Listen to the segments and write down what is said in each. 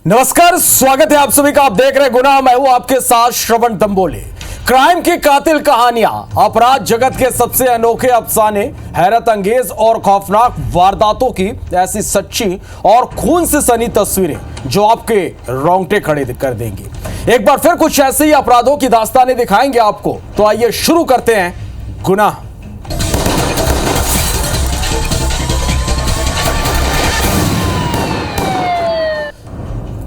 नमस्कार, स्वागत है आप सभी का। आप देख रहे हैं गुनाह। मैं हूं आपके साथ श्रवण दंबोले। क्राइम की कातिल कहानियां, अपराध जगत के सबसे अनोखे अफसाने, हैरत अंगेज और खौफनाक वारदातों की ऐसी सच्ची और खून से सनी तस्वीरें जो आपके रोंगटे खड़े कर देंगी। एक बार फिर कुछ ऐसे ही अपराधों की दास्तानें दिखाएंगे आपको। तो आइए शुरू करते हैं गुनाह।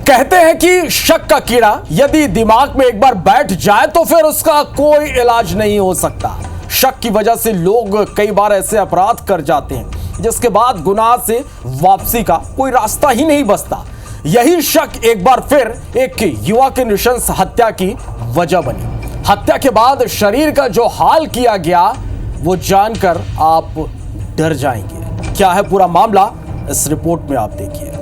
कहते हैं कि शक का कीड़ा यदि दिमाग में एक बार बैठ जाए तो फिर उसका कोई इलाज नहीं हो सकता। शक की वजह से लोग कई बार ऐसे अपराध कर जाते हैं जिसके बाद गुनाह से वापसी का कोई रास्ता ही नहीं बचता। यही शक एक बार फिर एक युवा के नृशंस हत्या की वजह बनी। हत्या के बाद शरीर का जो हाल किया गया वो जानकर आप डर जाएंगे। क्या है पूरा मामला, इस रिपोर्ट में आप देखिए।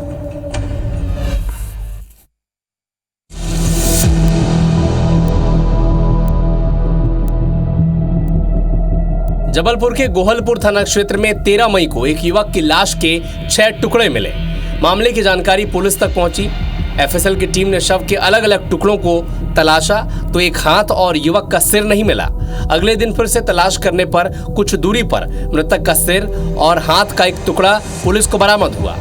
जबलपुर के गोहलपुर थाना क्षेत्र में 13 मई को एक युवक की लाश के 6 टुकड़े मिले। मामले की जानकारी पुलिस तक पहुंची। एफएसएल की टीम ने शव के अलग अलग टुकड़ों को तलाशा तो एक हाथ और युवक का सिर नहीं मिला। अगले दिन फिर से तलाश करने पर कुछ दूरी पर मृतक का सिर और हाथ का एक टुकड़ा पुलिस को बरामद हुआ।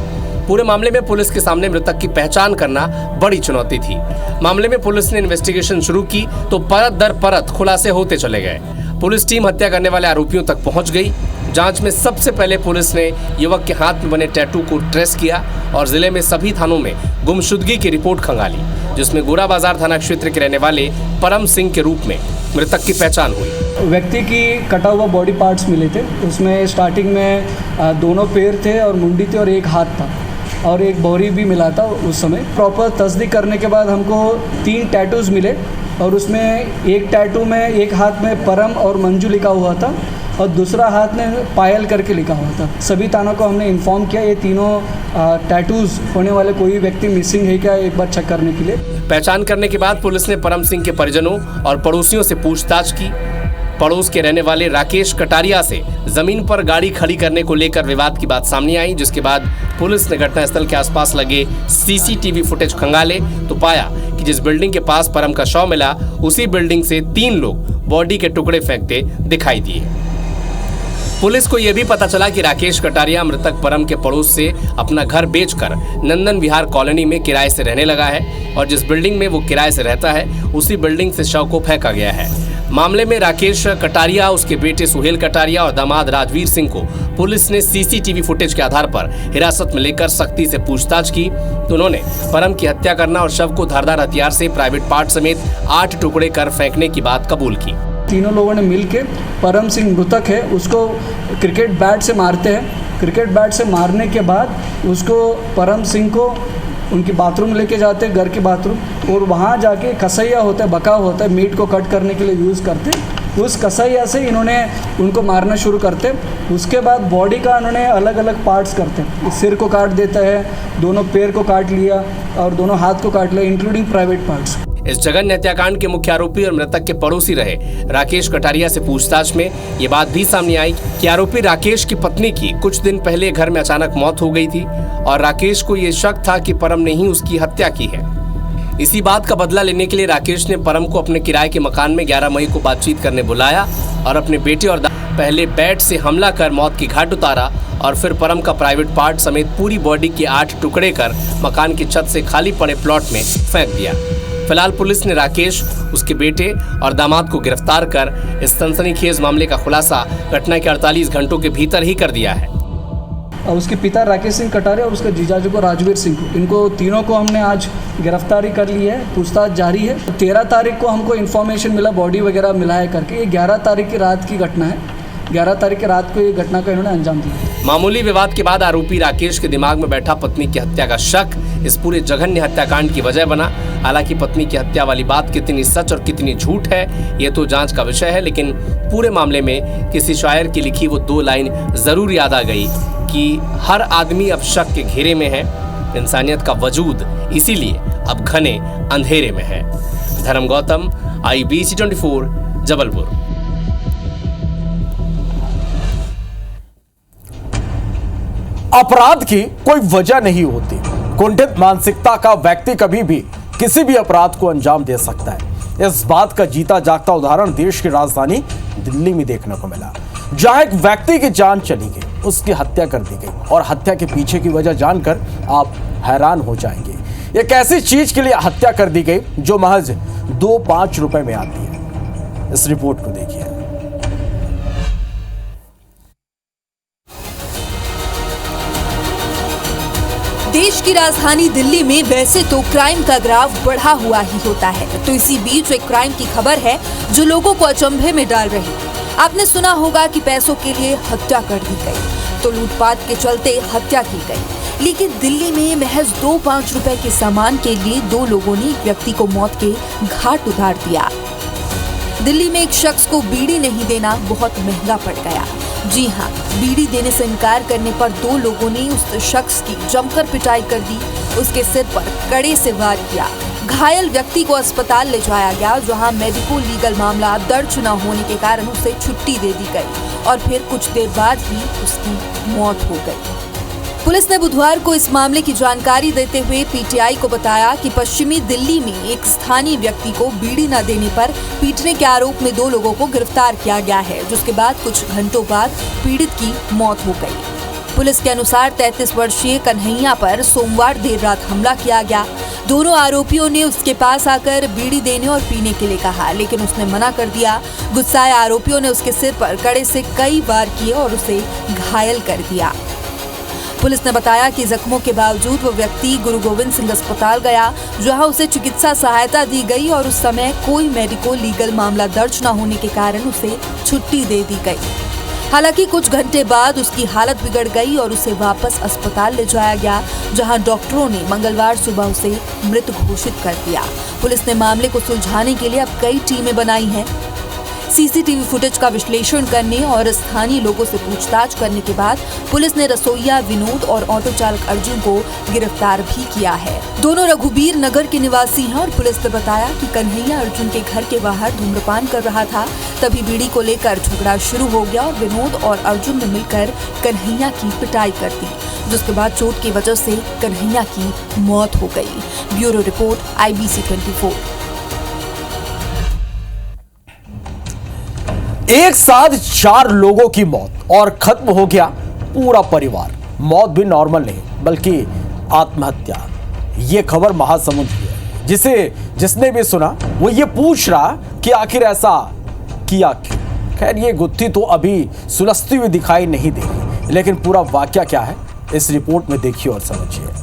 पूरे मामले में पुलिस के सामने मृतक की पहचान करना बड़ी चुनौती थी। मामले में पुलिस ने इन्वेस्टिगेशन शुरू की तो परत दर परत खुलासे होते चले गए। पुलिस टीम हत्या करने वाले आरोपियों तक पहुंच गई। जांच में सबसे पहले पुलिस ने युवक के हाथ में बने टैटू को ट्रेस किया और जिले में सभी थानों में गुमशुदगी की रिपोर्ट खंगाली, जिसमें गोरा बाजार थाना क्षेत्र के रहने वाले परम सिंह के रूप में मृतक की पहचान हुई। व्यक्ति की कटा हुआ बॉडी पार्ट्स मिले थे। उसमें स्टार्टिंग में दोनों पैर थे और मुंडी थी और एक हाथ था और एक बोरी भी मिला था। उस समय प्रॉपर तस्दीक करने के बाद हमको 3 टैटूज़ मिले और उसमें एक टैटू में एक हाथ में परम और मंजू लिखा हुआ था और दूसरा हाथ में पायल करके लिखा हुआ था। सभी थानों को हमने इन्फॉर्म किया ये तीनों टैटूज़ होने वाले कोई व्यक्ति मिसिंग है क्या, एक बार चेक करने के लिए। पहचान करने के बाद पुलिस ने परम सिंह के परिजनों और पड़ोसियों से पूछताछ की। पड़ोस के रहने वाले राकेश कटारिया से जमीन पर गाड़ी खड़ी करने को लेकर विवाद की बात सामने आई, जिसके बाद पुलिस ने घटनास्थल के आसपास लगे सीसीटीवी फुटेज खंगाले तो पाया कि जिस बिल्डिंग के पास परम का शव मिला उसी बिल्डिंग से 3 लोग बॉडी के टुकड़े फेंकते दिखाई दिए। पुलिस को यह भी पता चला कि राकेश कटारिया मृतक परम के पड़ोस से अपना घर बेचकर नंदन विहार कॉलोनी में किराए से रहने लगा है और जिस बिल्डिंग में वो किराए से रहता है उसी बिल्डिंग से शव को फेंका गया है। मामले में राकेश कटारिया, उसके बेटे सुहेल कटारिया और दामाद राजवीर सिंह को पुलिस ने सीसीटीवी फुटेज के आधार पर हिरासत में लेकर सख्ती से पूछताछ की तो उन्होंने परम की हत्या करना और शव को धारदार हथियार से प्राइवेट पार्ट समेत 8 टुकड़े कर फेंकने की बात कबूल की। तीनों लोगों ने मिलके परम सिंह मृतक है उसको क्रिकेट बैट से मारते हैं। क्रिकेट बैट से मारने के बाद उसको परम सिंह को उनकी बाथरूम लेके जाते हैं, घर के बाथरूम, और वहाँ जाके कसैया होता है, बका होता है, मीट को कट करने के लिए यूज़ करते। उस कसैया से इन्होंने उनको मारना शुरू करते। उसके बाद बॉडी का इन्होंने अलग अलग पार्ट्स करते हैं। सिर को काट देता है, दोनों पैर को काट लिया और दोनों हाथ को काट लिया, इंक्लूडिंग प्राइवेट पार्ट्स। इस जघन्य हत्याकांड के मुख्य आरोपी और मृतक के पड़ोसी रहे राकेश कटारिया से पूछताछ में ये बात भी सामने आई कि आरोपी राकेश की पत्नी की कुछ दिन पहले घर में अचानक मौत हो गई थी और राकेश को ये शक था कि परम ने ही उसकी हत्या की है। इसी बात का बदला लेने के लिए राकेश ने परम को अपने किराए के मकान में 11 मई को बातचीत करने बुलाया और अपने बेटे और पहले बैट से हमला कर मौत की घाट उतारा और फिर परम का प्राइवेट पार्ट समेत पूरी बॉडी के 8 टुकड़े कर मकान की छत से खाली पड़े प्लॉट में फेंक दिया। फिलहाल पुलिस ने राकेश, उसके बेटे और दामाद को गिरफ्तार कर इस सनसनीखेज मामले का खुलासा घटना के 48 घंटों के भीतर ही कर दिया है। और उसके पिता राकेश सिंह कटारिया और उसके जीजाजी को राजवीर सिंह को, इनको तीनों को हमने आज गिरफ्तारी कर ली है। पूछताछ जारी है। 13 तारीख को हमको इन्फॉर्मेशन मिला बॉडी वगैरह मिला है करके। ये 11 तारीख की रात की घटना है। 11 तारीख की रात को ये घटना का इन्होंने अंजाम दिया। मामूली विवाद के बाद आरोपी राकेश के दिमाग में बैठा पत्नी की हत्या का शक इस पूरे जघन्य हत्याकांड की वजह बना। हालांकि पत्नी की हत्या वाली बात कितनी सच और कितनी झूठ है ये तो जांच का विषय है, लेकिन पूरे मामले में किसी शायर की लिखी वो 2 लाइन जरूर याद आ गई कि हर आदमी अब शक के घेरे में है, इंसानियत का वजूद इसीलिए अब घने अंधेरे में है। धर्म गौतम, IBC 24, जबलपुर। अपराध की कोई वजह नहीं होती, कुंठित मानसिकता का व्यक्ति कभी भी किसी भी अपराध को अंजाम दे सकता है। इस बात का जीता जागता उदाहरण देश की राजधानी दिल्ली में देखने को मिला, जहां एक व्यक्ति की जान चली गई, उसकी हत्या कर दी गई और हत्या के पीछे की वजह जानकर आप हैरान हो जाएंगे। एक ऐसी चीज के लिए हत्या कर दी गई जो महज 2-5 रुपए में आती है। इस रिपोर्ट को देखिए। देश की राजधानी दिल्ली में वैसे तो क्राइम का ग्राफ बढ़ा हुआ ही होता है, तो इसी बीच एक क्राइम की खबर है जो लोगों को अचंभे में डाल रही है। आपने सुना होगा कि पैसों के लिए हत्या कर दी गई, तो लूटपाट के चलते हत्या की गई। लेकिन दिल्ली में महज 2-5 रुपए के सामान के लिए 2 लोगों ने एक व्यक्ति को मौत के घाट उतार दिया। दिल्ली में एक शख्स को बीड़ी नहीं देना बहुत महंगा पड़ गया। जी हाँ, बीड़ी देने से इनकार करने पर 2 लोगों ने उस शख्स की जमकर पिटाई कर दी, उसके सिर पर कड़े से वार किया। घायल व्यक्ति को अस्पताल ले जाया गया, जहां मेडिको लीगल मामला दर्ज न होने के कारण उसे छुट्टी दे दी गई और फिर कुछ देर बाद ही उसकी मौत हो गई। पुलिस ने बुधवार को इस मामले की जानकारी देते हुए पीटीआई को बताया कि पश्चिमी दिल्ली में एक स्थानीय व्यक्ति को बीड़ी न देने पर पीटने के आरोप में 2 लोगों को गिरफ्तार किया गया है, जिसके बाद कुछ घंटों बाद पीड़ित की मौत हो गई। पुलिस के अनुसार 33 वर्षीय कन्हैया पर सोमवार देर रात हमला किया गया। दोनों आरोपियों ने उसके पास आकर बीड़ी देने और पीने के लिए कहा, लेकिन उसने मना कर दिया। गुस्साए आरोपियों ने उसके सिर पर कड़े से कई वार किए और उसे घायल कर दिया। पुलिस ने बताया कि जख्मों के बावजूद वो व्यक्ति गुरु गोविंद सिंह अस्पताल गया, जहां उसे चिकित्सा सहायता दी गई और उस समय कोई मेडिको लीगल मामला दर्ज न होने के कारण उसे छुट्टी दे दी गई। हालांकि कुछ घंटे बाद उसकी हालत बिगड़ गई और उसे वापस अस्पताल ले जाया गया, जहां डॉक्टरों ने मंगलवार सुबह उसे मृत घोषित कर दिया। पुलिस ने मामले को सुलझाने के लिए अब कई टीमें बनाई हैं। सीसीटीवी फुटेज का विश्लेषण करने और स्थानीय लोगों से पूछताछ करने के बाद पुलिस ने रसोइया विनोद और ऑटो चालक अर्जुन को गिरफ्तार भी किया है। दोनों रघुबीर नगर के निवासी हैं और पुलिस ने बताया कि कन्हैया अर्जुन के घर के बाहर धूम्रपान कर रहा था, तभी बीड़ी को लेकर झगड़ा शुरू हो गया और विनोद और अर्जुन ने मिलकर कन्हैया की पिटाई कर दी, जिसके बाद चोट की वजह से कन्हैया की मौत हो गई। Bureau report IBC 24। एक साथ 4 लोगों की मौत और खत्म हो गया पूरा परिवार। मौत भी नॉर्मल नहीं बल्कि आत्महत्या। ये खबर महासमुंद की है। जिसने भी सुना वो ये पूछ रहा कि आखिर ऐसा किया क्यों। खैर ये गुत्थी तो अभी सुलझती हुई दिखाई नहीं देगी, लेकिन पूरा वाकया क्या है इस रिपोर्ट में देखिए और समझिए।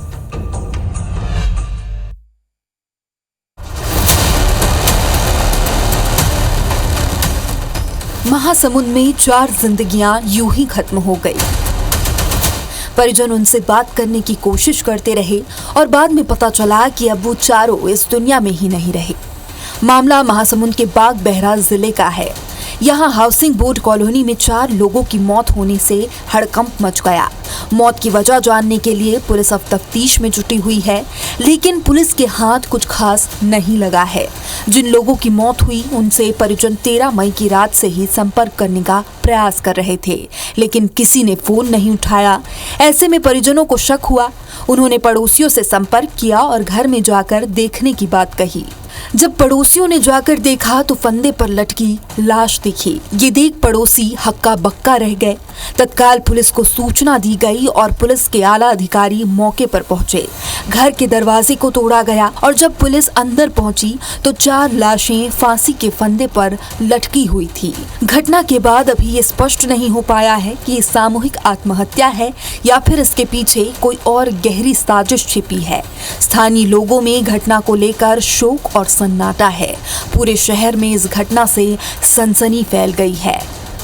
महासमुंद में 4 जिंदगियां यूं ही खत्म हो गई। परिजन उनसे बात करने की कोशिश करते रहे और बाद में पता चला कि अब वो चारों इस दुनिया में ही नहीं रहे। मामला महासमुंद के बाग बहरा जिले का है। यहाँ हाउसिंग बोर्ड कॉलोनी में 4 लोगों की मौत होने से हड़कंप मच गया। मौत की वजह जानने के लिए पुलिस अब तफ्तीश में जुटी हुई है, लेकिन पुलिस के हाथ कुछ खास नहीं लगा है। जिन लोगों की मौत हुई उनसे परिजन 13 मई की रात से ही संपर्क करने का प्रयास कर रहे थे, लेकिन किसी ने फोन नहीं उठाया। ऐसे में परिजनों को शक हुआ। उन्होंने पड़ोसियों से संपर्क किया और घर में जाकर देखने की बात कही। जब पड़ोसियों ने जाकर देखा तो फंदे पर लटकी लाश दिखी। ये देख पड़ोसी हक्का बक्का रह गए। तत्काल पुलिस को सूचना दी गई और पुलिस के आला अधिकारी मौके पर पहुंचे। घर के दरवाजे को तोड़ा गया और जब पुलिस अंदर पहुंची तो 4 लाशें फांसी के फंदे पर लटकी हुई थी। घटना के बाद अभी ये स्पष्ट नहीं हो पाया है कि ये सामूहिक आत्महत्या है या फिर इसके पीछे कोई और गहरी साजिश छिपी है। स्थानीय लोगों में घटना को लेकर शोक और सन्नाटा है। पूरे शहर में इस घटना से सनसनी फैल गई है।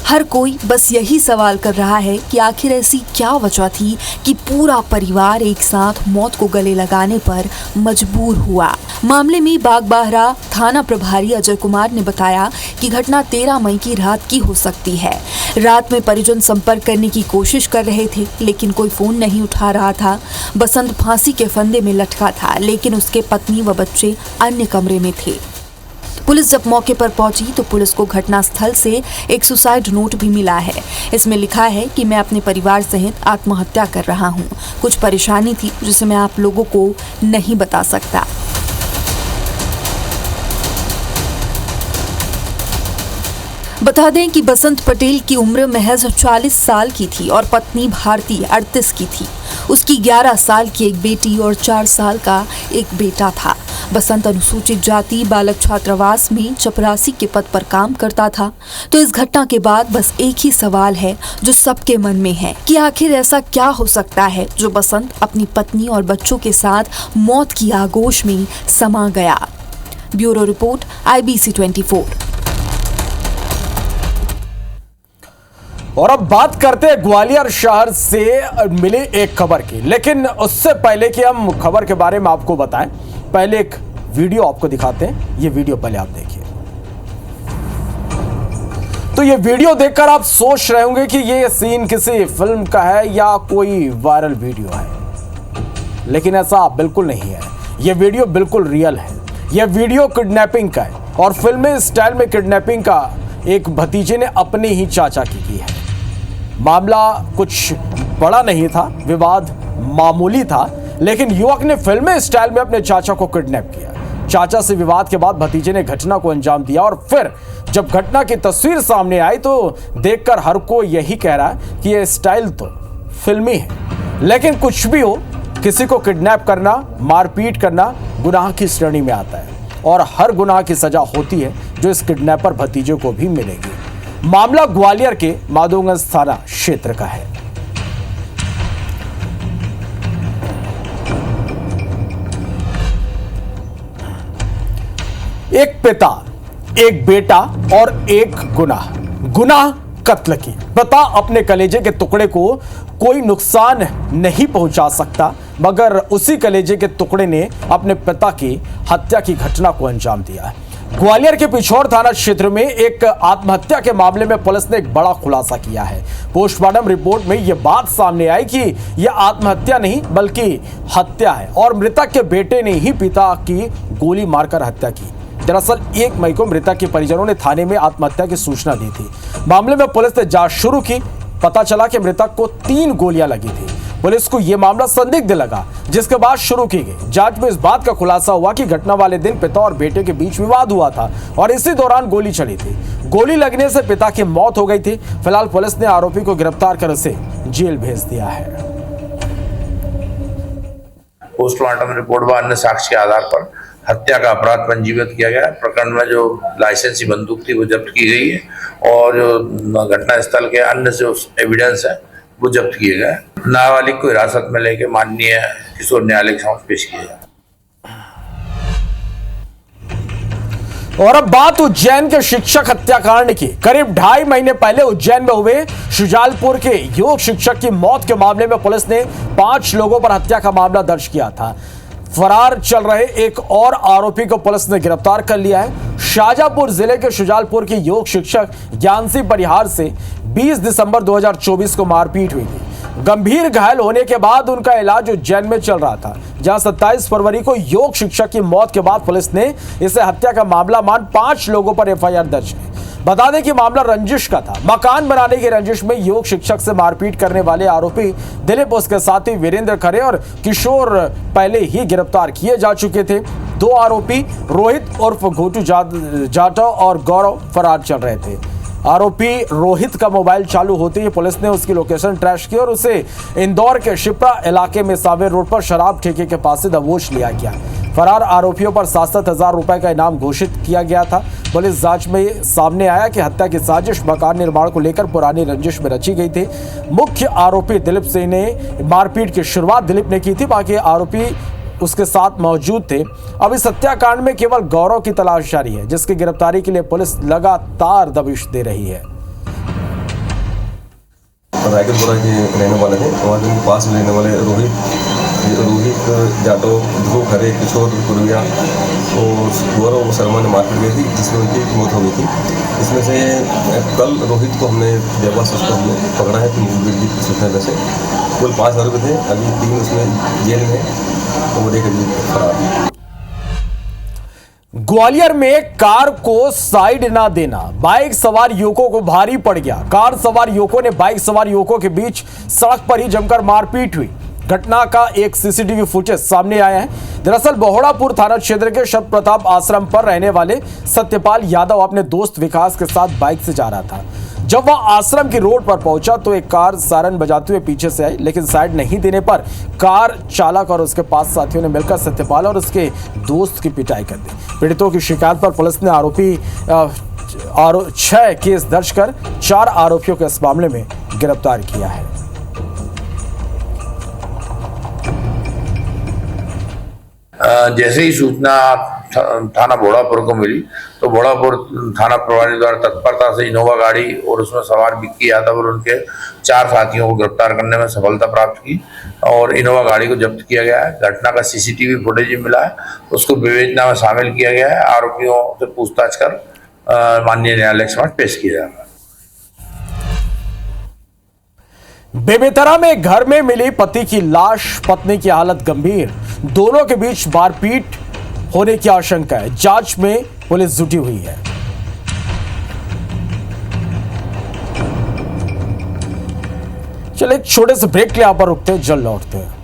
हर कोई बस यही सवाल कर रहा है कि आखिर ऐसी क्या वजह थी कि पूरा परिवार एक साथ मौत को गले लगाने पर मजबूर हुआ। मामले में बागबाहरा थाना प्रभारी अजय कुमार ने बताया कि घटना 13 मई की रात की हो सकती है। रात में परिजन संपर्क करने की कोशिश कर रहे थे, लेकिन कोई फोन नहीं उठा रहा था। बसंत फांसी के फंदे में लटका था, लेकिन उसके पत्नी व बच्चे अन्य कमरे में थे। पुलिस जब मौके पर पहुंची तो पुलिस को घटनास्थल से एक सुसाइड नोट भी मिला है। इसमें लिखा है कि मैं अपने परिवार सहित आत्महत्या कर रहा हूं। कुछ परेशानी थी जिसे मैं आप लोगों को नहीं बता सकता। बता दें कि बसंत पटेल की उम्र महज 40 साल की थी और पत्नी भारती 38 की थी। उसकी 11 साल की एक बेटी और 4 साल का एक बेटा था। बसंत अनुसूचित जाति बालक छात्रावास में चपरासी के पद पर काम करता था। तो इस घटना के बाद बस एक ही सवाल है जो सबके मन में है कि आखिर ऐसा क्या हो सकता है जो बसंत अपनी पत्नी और बच्चों के साथ मौत की आगोश में समा गया। Bureau report IBC 24। और अब बात करते हैं ग्वालियर शहर से मिली एक खबर की, लेकिन उससे पहले कि हम खबर के बारे में आपको बताएं, पहले एक वीडियो आपको दिखाते हैं। ये वीडियो पहले आप देखिए। तो ये वीडियो देखकर आप सोच रहे होंगे कि ये सीन किसी फिल्म का है या कोई वायरल वीडियो है, लेकिन ऐसा बिल्कुल नहीं है। ये वीडियो बिल्कुल रियल है। यह वीडियो किडनैपिंग का है और फिल्मी स्टाइल में किडनैपिंग का एक भतीजे ने अपने ही चाचा की है। मामला कुछ बड़ा नहीं था, विवाद मामूली था, लेकिन युवक ने फिल्मी स्टाइल में अपने चाचा को किडनैप किया। चाचा से विवाद के बाद भतीजे ने घटना को अंजाम दिया और फिर जब घटना की तस्वीर सामने आई तो देखकर हर कोई यही कह रहा है कि यह स्टाइल तो फिल्मी है। लेकिन कुछ भी हो, किसी को किडनैप करना, मारपीट करना गुनाह की श्रेणी में आता है और हर गुनाह की सजा होती है जो इस किडनैपर भतीजे को भी मिलेगी। मामला ग्वालियर के माधोगंज थाना क्षेत्र का है। एक पिता, एक बेटा और एक गुनाह कत्ल की। पिता अपने कलेजे के टुकड़े को कोई नुकसान नहीं पहुंचा सकता, मगर उसी कलेजे के टुकड़े ने अपने पिता की हत्या की घटना को अंजाम दिया है। ग्वालियर के पिछोर थाना क्षेत्र में एक आत्महत्या के मामले में पुलिस ने एक बड़ा खुलासा किया है। पोस्टमार्टम रिपोर्ट में यह बात सामने आई कि यह आत्महत्या नहीं बल्कि हत्या है और मृतक के बेटे ने ही पिता की गोली मारकर हत्या की। दरअसल 1 मई को मृतक के परिजनों ने थाने में आत्महत्या की सूचना दी थी। मामले में पुलिस ने जांच शुरू की। पता चला कि मृतक को 3 गोलियां लगी थी। पुलिस को यह मामला संदिग्ध लगा, जिसके बाद शुरू की गई जांच में इस बात का खुलासा हुआ कि घटना वाले दिन पिता और बेटे के बीच विवाद हुआ था और इसी दौरान गोली चली थी। गोली लगने से पिता की मौत हो गई थी। फिलहाल पुलिस ने आरोपी को गिरफ्तार कर उसे जेल भेज दिया है। पोस्टमार्टम रिपोर्ट व अन्य साक्ष्य के आधार पर हत्या का अपराध पंजीबद्ध किया गया है। प्रकरण में जो लाइसेंसी बंदूक थी वो जब्त की गई है और जो घटना स्थल के अन्य जो एविडेंस है वो जब्त किए गए। नाबालिग को हिरासत में लेके माननीय किशोर न्यायालय के समक्ष पेश किया गया। और अब बात उज्जैन के शिक्षक हत्याकांड की। करीब 2.5 महीने पहले उज्जैन में हुए शुजालपुर के योग शिक्षक की मौत के मामले में पुलिस ने 5 लोगों पर हत्या का मामला दर्ज किया था। फरार चल रहे एक और आरोपी को पुलिस ने गिरफ्तार कर लिया है। शाजापुर जिले के शुजालपुर के योग शिक्षक ज्ञानसी परिहार से 20 दिसंबर 2024 को मारपीट हुई थी। गंभीर घायल होने के बाद उनका इलाज उज्जैन में चल रहा था, जहां 27 फरवरी को योग शिक्षक की मौत के बाद पुलिस ने इसे हत्या का मामला मान 5 लोगों पर FIR दर्ज की। बता दें कि मामला रंजिश का था। मकान बनाने की रंजिश में योग शिक्षक से मारपीट करने वाले आरोपी दिलीप, उसके साथी वीरेंद्र खरे और किशोर पहले ही गिरफ्तार किए जा चुके थे। 2 आरोपी रोहित उर्फ घोटू जाटव और गौरव फरार चल रहे थे। आरोपी रोहित का मोबाइल चालू होते ही पुलिस ने उसकी लोकेशन ट्रैश की और उसे इंदौर के शिप्रा इलाके में सावेर रोड पर शराब ठेके के पास से दबोच लिया गया। फरार आरोपियों पर 7-7 हजार रुपए का इनाम घोषित किया गया था। पुलिस जांच में सामने आया कि हत्या की साजिश मकान निर्माण को लेकर पुरानी रंजिश में रची गई थी। मुख्य आरोपी दिलीप सिंह ने मारपीट की शुरुआत दिलीप ने की थी, बाकी आरोपी उसके साथ मौजूद थे। अब इस हत्याकांड में केवल गौरव की तलाश जारी है, जिसकी गिरफ्तारी के लिए पुलिस लगातार दबिश दे रही है। रायगढ़ के रहने वाले थे, वहाँ के पास में रहने वाले रोहित जाटव, ध्रुव खरे, किशोर पुरविया और गौरव शर्मा ने मारपीट गई थी, जिसमें उनकी मौत हो गई थी। इसमें से कल रोहित को हमने बेबस उसको हमने पकड़ा है कि मुखबिर की सूचना में से कुल 5 आरोपी थे। अभी 3 उसमें जेल में और एक अभी फरार। ग्वालियर में कार को साइड ना देना बाइक सवार युवकों को भारी पड़ गया। कार सवार युवकों ने बाइक सवार युवकों के बीच सड़क पर ही जमकर मारपीट हुई। घटना का एक सीसीटीवी फुटेज सामने आया है। दरअसल बहोड़ापुर थाना क्षेत्र के शत प्रताप आश्रम पर रहने वाले सत्यपाल यादव अपने दोस्त विकास के साथ बाइक से जा रहा था। जब वह आश्रम की रोड पर पहुंचा तो एक कार सायरन बजाते हुए पीछे से आई, लेकिन साइड नहीं देने पर कार चालक और उसके पास साथियों ने मिलकर सत्यपाल और उसके दोस्त की पिटाई कर दी। पीड़ितों की शिकायत पर पुलिस ने 6 केस दर्ज कर 4 आरोपियों को इस मामले में गिरफ्तार किया है। जैसे ही सूचना थाना बहोड़ापुर को मिली तो बहोड़ापुर थाना प्रभारी द्वारा तत्परता से इनोवा गाड़ी और उसमें सवार विक्की यादव और उनके 4 साथियों को गिरफ्तार करने में सफलता प्राप्त की और इनोवा गाड़ी को जब्त किया गया है। घटना का सीसीटीवी फुटेज मिला है, उसको विवेचना में शामिल किया गया है। आरोपियों से पूछताछ कर माननीय न्यायालय के समक्ष पेश किया जाएगा। बेमेतरा में घर में मिली पति की लाश, पत्नी की हालत गंभीर, दोनों के बीच मारपीट होने की आशंका है। जांच में पुलिस जुटी हुई है। चलिए छोटे से ब्रेक के लिए यहां पर रुकते हैं, जल्द लौटते हैं।